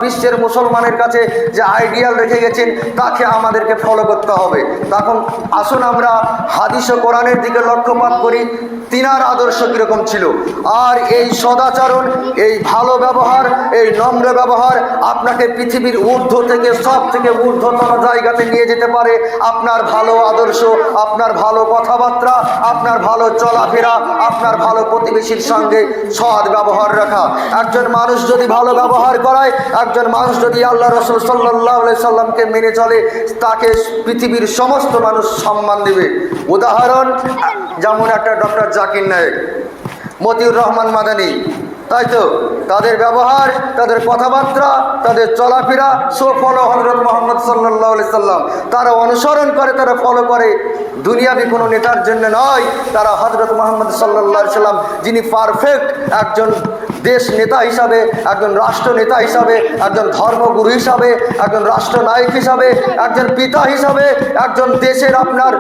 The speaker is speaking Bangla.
বিশ্বের মুসলমানের কাছে যে আইডিয়াল রেখে গেছেন তাকে আমাদেরকে ফলো করতে হবে। তখন আসুন আমরা হাদিস ও কোরআনের দিকে লক্ষ্যপাত করি, তিনার আদর্শ কীরকম ছিল। আর এই সদাচরণ, এই ভালো ব্যবহার, এই নম্র ব্যবহার আপনাকে পৃথিবীর ঊর্ধ্ব থেকে সব থেকে ঊর্ধ্বতন জায়গাতে নিয়ে যেতে পারে। আপনার ভালো আদর্শ, আপনার ভালো কথাবার্তা, আপনার ভালো চলাফেরা, আপনার ভালো প্রতিবেশীর সঙ্গে সৎ ব্যবহার রাখা। একজন মানুষ যদি ভালো ব্যবহার করায়, একজন মানুষ যদি আল্লাহ রসুল সাল্লাল্লাহু আলাইহি সাল্লামকে মেনে চলে, তাকে পৃথিবীর সমস্ত মানুষ সম্মান দেবে। উদাহরণ যেমন একটা ডক্টর জাকির নায়েক, মতিউর রহমান মাদানী, তাই তো তাদের ব্যবহার, তাদের কথাবার্তা, তাদের চলাফেরা সব ফলো হযরত মুহাম্মদ সাল্লাল্লাহু আলাইহি সাল্লাম। তারা অনুসরণ করে, তারা ফলো করে দুনিয়াবি কোনো নেতার জন্য নয়, তারা হযরত মুহাম্মদ সাল্লাল্লাহু আলাইহি সাল্লাম যিনি পারফেক্ট একজন দেশ নেতা হিসাবে, একজন রাষ্ট্র নেতা হিসাবে, একজন ধর্মগুরু হিসাবে, একজন রাষ্ট্রনায়ক হিসাবে, একজন পিতা হিসাবে, একজন দেশের আপনার